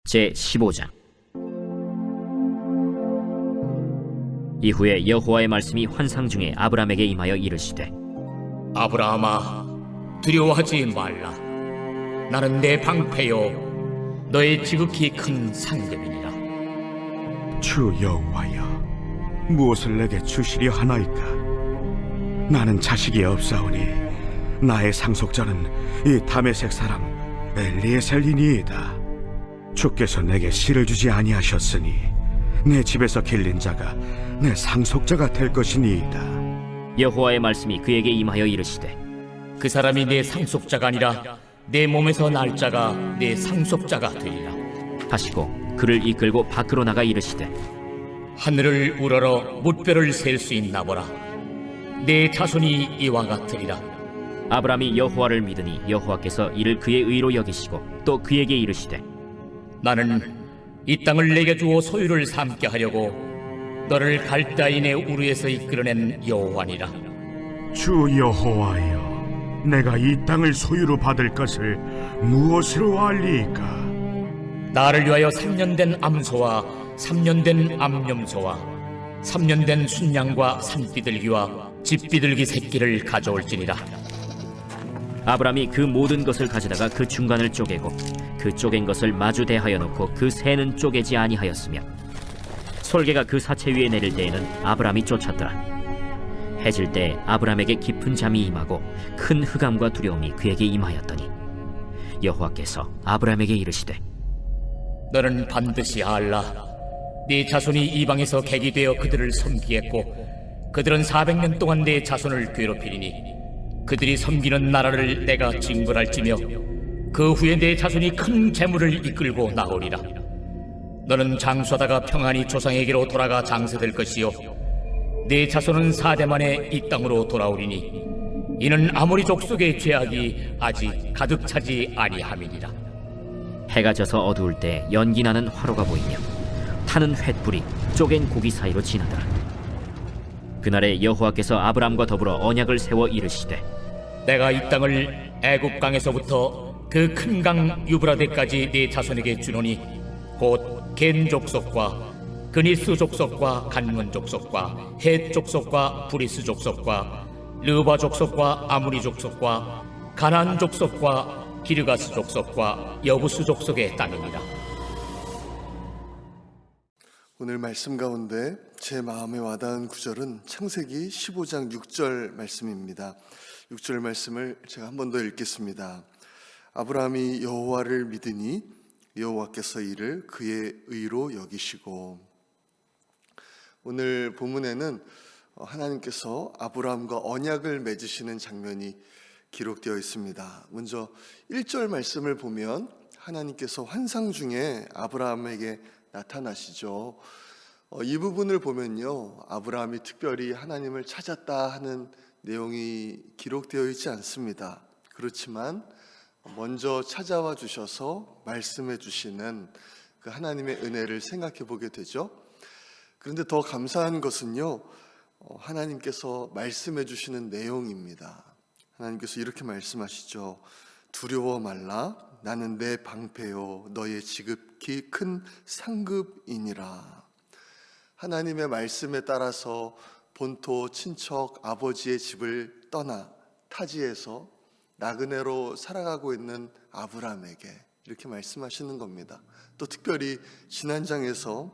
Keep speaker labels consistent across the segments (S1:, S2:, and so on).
S1: 제15장. 이후에 여호와의 말씀이 환상 중에 아브람에게 임하여 이르시되,
S2: 아브라함아, 두려워하지 말라. 나는 내 방패요 너의 지극히 큰 상급이니라.
S3: 주 여호와여, 무엇을 내게 주시려 하나이까? 나는 자식이 없사오니 나의 상속자는 이 다메섹 사람 엘리에셀이니이다. 주께서 내게 씨를 주지 아니하셨으니 내 집에서 길린 자가 내 상속자가 될 것이니이다.
S1: 여호와의 말씀이 그에게 임하여 이르시되,
S2: 그 사람이 내 상속자가 아니라 내 몸에서 날 자가 내 상속자가 되리라.
S1: 하시고 그를 이끌고 밖으로 나가 이르시되,
S2: 하늘을 우러러 무뼈를 셀 수 있나 보라. 내 자손이 이와 같으리라.
S1: 아브람이 여호와를 믿으니 여호와께서 이를 그의 의로 여기시고 또 그에게 이르시되,
S2: 나는 이 땅을 내게 주어 소유를 삼게 하려고 너를 갈대아인의 우르에서 이끌어낸 여호와니라.
S3: 주 여호와여, 내가 이 땅을 소유로 받을 것을 무엇으로 알리이까?
S2: 나를 위하여 3년 된 암소와 3년 된 암염소와 3년 된 순양과 산비둘기와 집비둘기 새끼를 가져올지니라.
S1: 아브람이 그 모든 것을 가져다가 그 중간을 쪼개고 그 쪼갠 것을 마주 대하여 놓고 그 새는 쪼개지 아니하였으며, 솔개가 그 사체 위에 내릴 때에는 아브람이 쫓았더라. 해질 때 아브람에게 깊은 잠이 임하고 큰 흑암과 두려움이 그에게 임하였더니 여호와께서 아브람에게 이르시되,
S2: 너는 반드시 알라. 네 자손이 이방에서 객이 되어 그들을 섬기겠고 그들은 400년 동안 네 자손을 괴롭히리니 그들이 섬기는 나라를 내가 징벌할지며 그 후에 내 자손이 큰 재물을 이끌고 나오리라. 너는 장수하다가 평안히 조상에게로 돌아가 장세될 것이요 내 자손은 4대 만에 이 땅으로 돌아오리니 이는 아모리 족속의 죄악이 아직 가득 차지 아니함이니라.
S1: 해가 져서 어두울 때 연기 나는 화로가 보이며 타는 횃불이 쪼갠 고기 사이로 지나더라. 그날에 여호와께서 아브람과 더불어 언약을 세워 이르시되,
S2: 내가 이 땅을 애굽 강에서부터 그 큰 강 유브라데까지 네 자손에게 주노니 곧 겐 족속과 그니스 족속과 간문 족속과 헷 족속과 브리스 족속과 르바 족속과 아무리 족속과 가나안 족속과 기르가스 족속과 여부스 족속의 땅입니다.
S4: 오늘 말씀 가운데 제 마음에 와닿은 구절은 창세기 15장 6절 말씀입니다. 6절 말씀을 제가 한 번 더 읽겠습니다. 아브라함이 여호와를 믿으니 여호와께서 이를 그의 의로 여기시고. 오늘 본문에는 하나님께서 아브라함과 언약을 맺으시는 장면이 기록되어 있습니다. 먼저 1절 말씀을 보면 하나님께서 환상 중에 아브라함에게 나타나시죠. 이 부분을 보면요, 아브라함이 특별히 하나님을 찾았다 하는 내용이 기록되어 있지 않습니다. 그렇지만 먼저 찾아와 주셔서 말씀해 주시는 그 하나님의 은혜를 생각해 보게 되죠. 그런데 더 감사한 것은요, 하나님께서 말씀해 주시는 내용입니다. 하나님께서 이렇게 말씀하시죠. 두려워 말라. 나는 내 방패요 너의 지극히 큰 상급이니라. 하나님의 말씀에 따라서 본토 친척 아버지의 집을 떠나 타지에서 나그네로 살아가고 있는 아브라함에게 이렇게 말씀하시는 겁니다. 또 특별히 지난장에서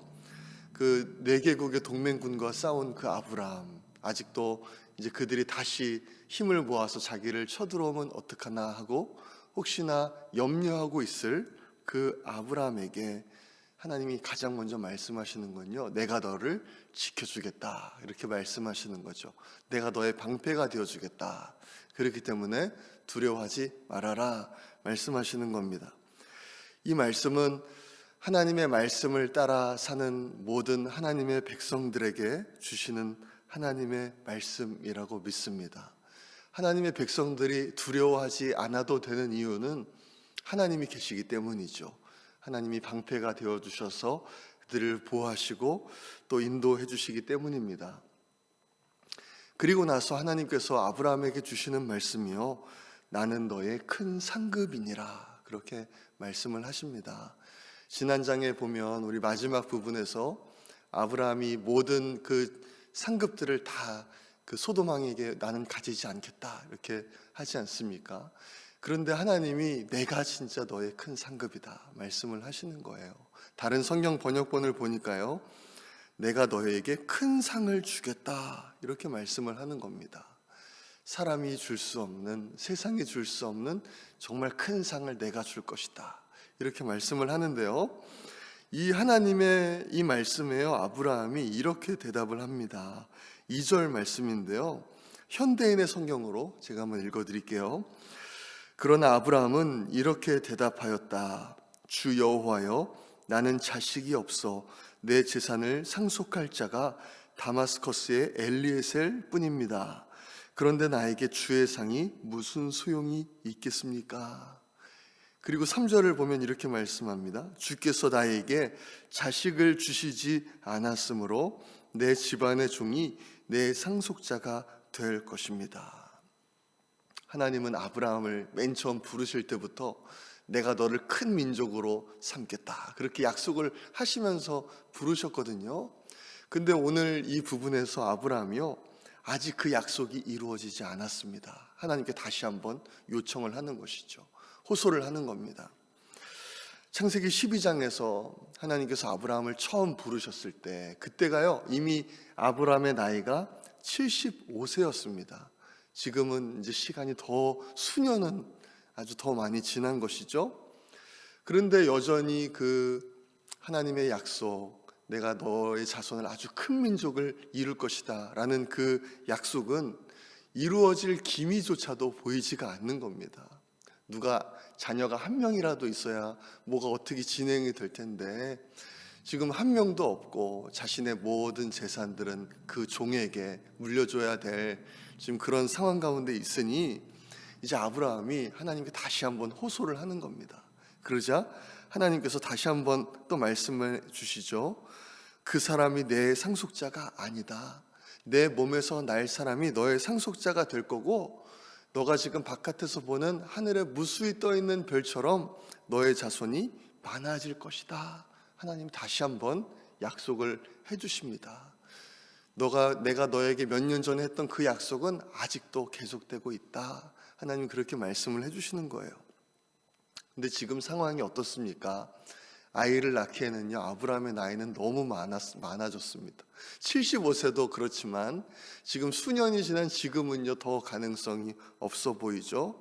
S4: 그 4개국의 동맹군과 싸운 그 아브라함, 아직도 이제 그들이 다시 힘을 모아서 자기를 쳐들어오면 어떡하나 하고 혹시나 염려하고 있을 그 아브라함에게 하나님이 가장 먼저 말씀하시는 건요, 내가 너를 지켜주겠다 이렇게 말씀하시는 거죠. 내가 너의 방패가 되어주겠다. 그렇기 때문에 두려워하지 말아라 말씀하시는 겁니다. 이 말씀은 하나님의 말씀을 따라 사는 모든 하나님의 백성들에게 주시는 하나님의 말씀이라고 믿습니다. 하나님의 백성들이 두려워하지 않아도 되는 이유는 하나님이 계시기 때문이죠. 하나님이 방패가 되어주셔서 그들을 보호하시고 또 인도해 주시기 때문입니다. 그리고 나서 하나님께서 아브라함에게 주시는 말씀이요, 나는 너의 큰 상급이니라 그렇게 말씀을 하십니다. 지난 장에 보면 우리 마지막 부분에서 아브라함이 모든 그 상급들을 다 그 소돔 왕에게 나는 가지지 않겠다 이렇게 하지 않습니까? 그런데 하나님이 내가 진짜 너의 큰 상급이다 말씀을 하시는 거예요. 다른 성경 번역본을 보니까요, 내가 너에게 큰 상을 주겠다 이렇게 말씀을 하는 겁니다. 사람이 줄 수 없는, 세상이 줄 수 없는 정말 큰 상을 내가 줄 것이다 이렇게 말씀을 하는데요, 이 하나님의 이 말씀에요 아브라함이 이렇게 대답을 합니다. 2절 말씀인데요, 현대인의 성경으로 제가 한번 읽어드릴게요. 그러나 아브라함은 이렇게 대답하였다. 주 여호와여, 나는 자식이 없어 내 재산을 상속할 자가 다마스커스의 엘리에셀 뿐입니다. 그런데 나에게 주의 상이 무슨 소용이 있겠습니까? 그리고 3절을 보면 이렇게 말씀합니다. 주께서 나에게 자식을 주시지 않았으므로 내 집안의 종이 내 상속자가 될 것입니다. 하나님은 아브라함을 맨 처음 부르실 때부터 내가 너를 큰 민족으로 삼겠다 그렇게 약속을 하시면서 부르셨거든요. 근데 오늘 이 부분에서 아브라함이요, 아직 그 약속이 이루어지지 않았습니다. 하나님께 다시 한번 요청을 하는 것이죠. 호소를 하는 겁니다. 창세기 12장에서 하나님께서 아브라함을 처음 부르셨을 때, 그때가요 이미 아브라함의 나이가 75세였습니다. 지금은 이제 시간이 더 수년은 아주 더 많이 지난 것이죠. 그런데 여전히 그 하나님의 약속, 내가 너의 자손을 아주 큰 민족을 이룰 것이다 라는 그 약속은 이루어질 기미조차도 보이지가 않는 겁니다. 누가 자녀가 한 명이라도 있어야 뭐가 어떻게 진행이 될 텐데 지금 한 명도 없고 자신의 모든 재산들은 그 종에게 물려줘야 될 지금 그런 상황 가운데 있으니 이제 아브라함이 하나님께 다시 한번 호소를 하는 겁니다. 그러자 하나님께서 다시 한번 또 말씀을 주시죠. 그 사람이 내 상속자가 아니다. 내 몸에서 날 사람이 너의 상속자가 될 거고, 너가 지금 바깥에서 보는 하늘에 무수히 떠 있는 별처럼 너의 자손이 많아질 것이다. 하나님 다시 한번 약속을 해주십니다. 내가 너에게 몇 년 전에 했던 그 약속은 아직도 계속되고 있다. 하나님 그렇게 말씀을 해주시는 거예요. 근데 지금 상황이 어떻습니까? 아이를 낳기에는요 아브라함의 나이는 너무 많아졌습니다. 75세도 그렇지만 지금 수년이 지난 지금은요 더 가능성이 없어 보이죠.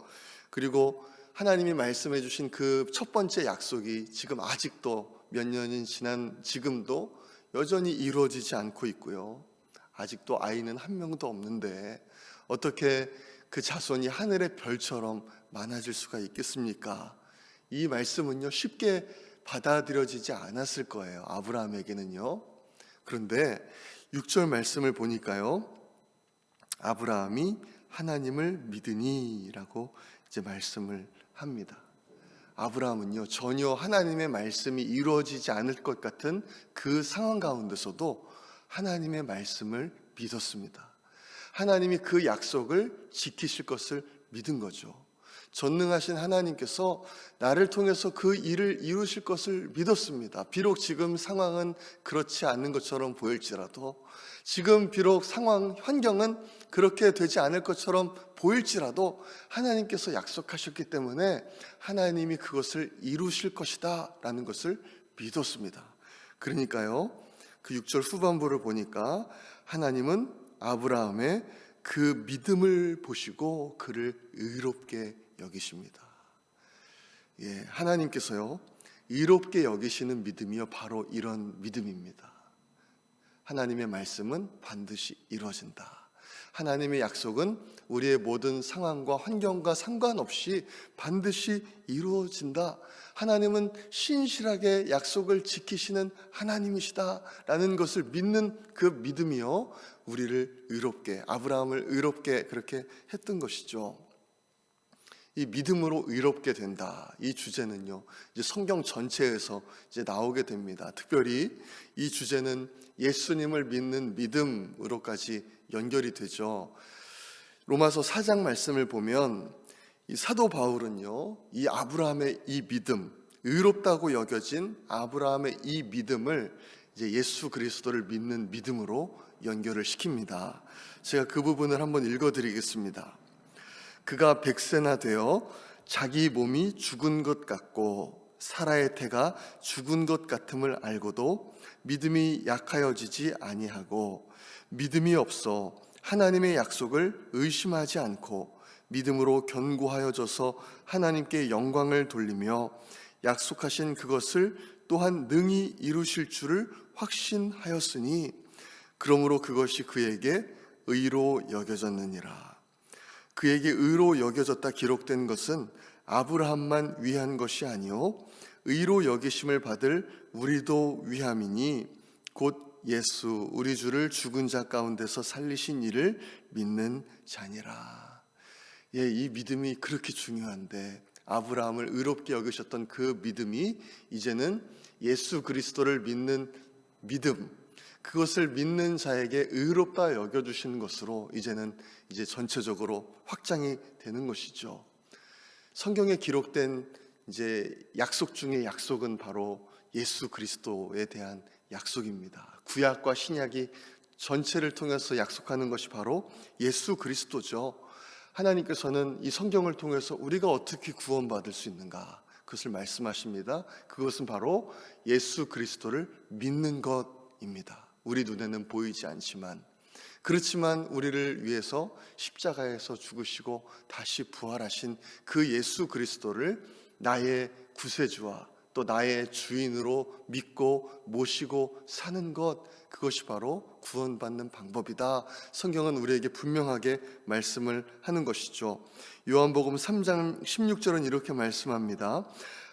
S4: 그리고 하나님이 말씀해 주신 그 첫 번째 약속이 지금 아직도 몇 년이 지난 지금도 여전히 이루어지지 않고 있고요. 아직도 아이는 한 명도 없는데 어떻게 그 자손이 하늘의 별처럼 많아질 수가 있겠습니까? 이 말씀은요 쉽게 받아들여지지 않았을 거예요, 아브라함에게는요. 그런데 6절 말씀을 보니까요, 아브라함이 하나님을 믿으니라고 이제 말씀을 합니다. 아브라함은요 전혀 하나님의 말씀이 이루어지지 않을 것 같은 그 상황 가운데서도 하나님의 말씀을 믿었습니다. 하나님이 그 약속을 지키실 것을 믿은 거죠. 전능하신 하나님께서 나를 통해서 그 일을 이루실 것을 믿었습니다. 비록 지금 상황은 그렇지 않는 것처럼 보일지라도, 지금 비록 환경은 그렇게 되지 않을 것처럼 보일지라도 하나님께서 약속하셨기 때문에 하나님이 그것을 이루실 것이다 라는 것을 믿었습니다. 그러니까요 그 6절 후반부를 보니까 하나님은 아브라함의 그 믿음을 보시고 그를 의롭게 여기십니다. 하나님께서요 의롭게 여기시는 믿음이요 바로 이런 믿음입니다. 하나님의 말씀은 반드시 이루어진다. 하나님의 약속은 우리의 모든 상황과 환경과 상관없이 반드시 이루어진다. 하나님은 신실하게 약속을 지키시는 하나님이시다라는 것을 믿는 그 믿음이요 우리를 의롭게, 아브라함을 의롭게 그렇게 했던 것이죠. 이 믿음으로 의롭게 된다. 이 주제는요, 이제 성경 전체에서 이제 나오게 됩니다. 특별히 이 주제는 예수님을 믿는 믿음으로까지 연결이 되죠. 로마서 4장 말씀을 보면 이 사도 바울은요, 이 아브라함의 이 믿음, 의롭다고 여겨진 아브라함의 이 믿음을 이제 예수 그리스도를 믿는 믿음으로 연결을 시킵니다. 제가 그 부분을 한번 읽어드리겠습니다. 그가 100세나 되어 자기 몸이 죽은 것 같고 사라의 태가 죽은 것 같음을 알고도 믿음이 약하여지지 아니하고 믿음이 없어 하나님의 약속을 의심하지 않고 믿음으로 견고하여져서 하나님께 영광을 돌리며 약속하신 그것을 또한 능히 이루실 줄을 확신하였으니 그러므로 그것이 그에게 의로 여겨졌느니라. 그에게 의로 여겨졌다 기록된 것은 아브라함만 위한 것이 아니요 의로 여기심을 받을 우리도 위함이니 곧 예수 우리 주를 죽은 자 가운데서 살리신 이를 믿는 자니라. 예, 이 믿음이 그렇게 중요한데 아브라함을 의롭게 여기셨던 그 믿음이 이제는 예수 그리스도를 믿는 믿음, 그것을 믿는 자에게 의롭다 여겨주시는 것으로 이제는 전체적으로 확장이 되는 것이죠. 성경에 기록된 이제 약속 중에 약속은 바로 예수 그리스도에 대한 약속입니다. 구약과 신약이 전체를 통해서 약속하는 것이 바로 예수 그리스도죠. 하나님께서는 이 성경을 통해서 우리가 어떻게 구원받을 수 있는가, 그것을 말씀하십니다. 그것은 바로 예수 그리스도를 믿는 것입니다. 우리 눈에는 보이지 않지만, 그렇지만 우리를 위해서 십자가에서 죽으시고 다시 부활하신 그 예수 그리스도를 나의 구세주와 또 나의 주인으로 믿고 모시고 사는 것, 그것이 바로 구원받는 방법이다. 성경은 우리에게 분명하게 말씀을 하는 것이죠. 요한복음 3장 16절은 이렇게 말씀합니다.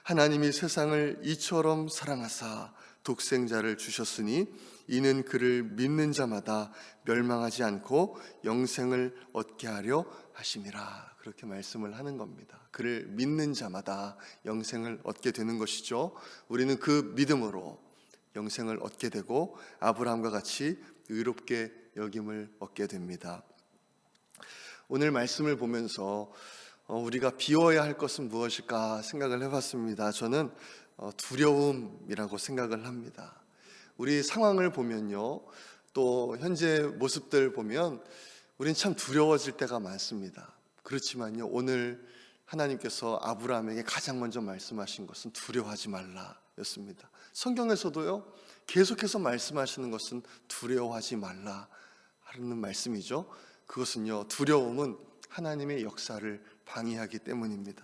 S4: 하나님이 세상을 이처럼 사랑하사 독생자를 주셨으니 이는 그를 믿는 자마다 멸망하지 않고 영생을 얻게 하려 하심이라. 그렇게 말씀을 하는 겁니다. 그를 믿는 자마다 영생을 얻게 되는 것이죠. 우리는 그 믿음으로 영생을 얻게 되고 아브라함과 같이 의롭게 여김을 얻게 됩니다. 오늘 말씀을 보면서 우리가 비워야 할 것은 무엇일까 생각을 해봤습니다. 저는 두려움이라고 생각을 합니다. 우리 상황을 보면요, 또 현재 모습들 보면 우리는 참 두려워질 때가 많습니다. 그렇지만요, 오늘 하나님께서 아브라함에게 가장 먼저 말씀하신 것은 두려워하지 말라 였습니다. 성경에서도요, 계속해서 말씀하시는 것은 두려워하지 말라 하는 말씀이죠. 그것은요, 두려움은 하나님의 역사를 방해하기 때문입니다.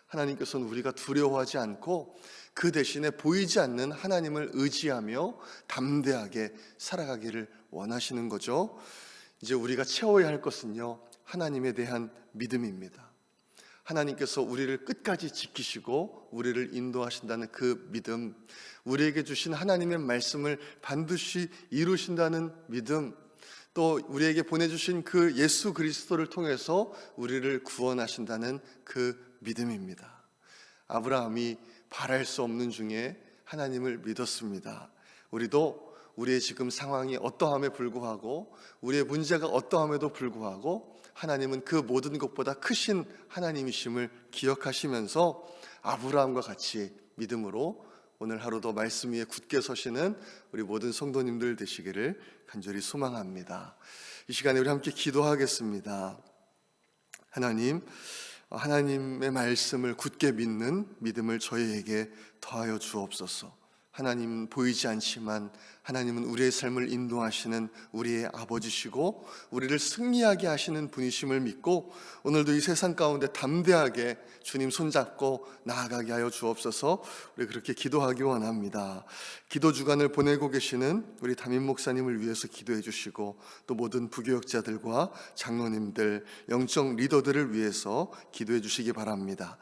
S4: 하나님께서는 우리가 두려워하지 않고 그 대신에 보이지 않는 하나님을 의지하며 담대하게 살아가기를 원하시는 거죠. 이제 우리가 채워야 할 것은요, 하나님에 대한 믿음입니다. 하나님께서 우리를 끝까지 지키시고 우리를 인도하신다는 그 믿음, 우리에게 주신 하나님의 말씀을 반드시 이루신다는 믿음, 또 우리에게 보내주신 그 예수 그리스도를 통해서 우리를 구원하신다는 그 믿음입니다. 아브라함이 바랄 수 없는 중에 하나님을 믿었습니다. 우리도 우리의 지금 상황이 어떠함에 불구하고, 우리의 문제가 어떠함에도 불구하고 하나님은 그 모든 것보다 크신 하나님이심을 기억하시면서 아브라함과 같이 믿음으로 오늘 하루도 말씀 위에 굳게 서시는 우리 모든 성도님들 되시기를 간절히 소망합니다. 이 시간에 우리 함께 기도하겠습니다. 하나님, 하나님의 말씀을 굳게 믿는 믿음을 저희에게 더하여 주옵소서. 하나님 보이지 않지만 하나님은 우리의 삶을 인도하시는 우리의 아버지시고 우리를 승리하게 하시는 분이심을 믿고 오늘도 이 세상 가운데 담대하게 주님 손잡고 나아가게 하여 주옵소서. 우리 그렇게 기도하기 원합니다. 기도 주간을 보내고 계시는 우리 담임 목사님을 위해서 기도해 주시고 또 모든 부교역자들과 장로님들, 영적 리더들을 위해서 기도해 주시기 바랍니다.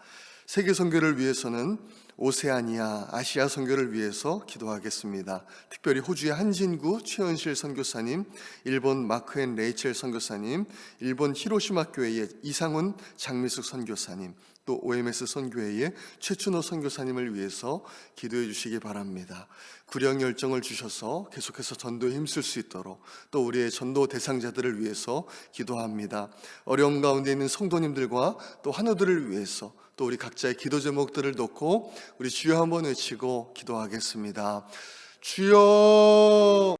S4: 세계 선교를 위해서는 오세아니아, 아시아 선교를 위해서 기도하겠습니다. 특별히 호주의 한진구 최은실 선교사님, 일본 마크앤 레이첼 선교사님, 일본 히로시마 교회의 이상훈 장미숙 선교사님, 또 OMS 선교회의 최춘호 선교사님을 위해서 기도해 주시기 바랍니다. 구령 열정을 주셔서 계속해서 전도에 힘쓸 수 있도록 또 우리의 전도 대상자들을 위해서 기도합니다. 어려움 가운데 있는 성도님들과 또 환우들을 위해서 또 우리 각자의 기도 제목들을 놓고 우리 주여 한번 외치고 기도하겠습니다. 주여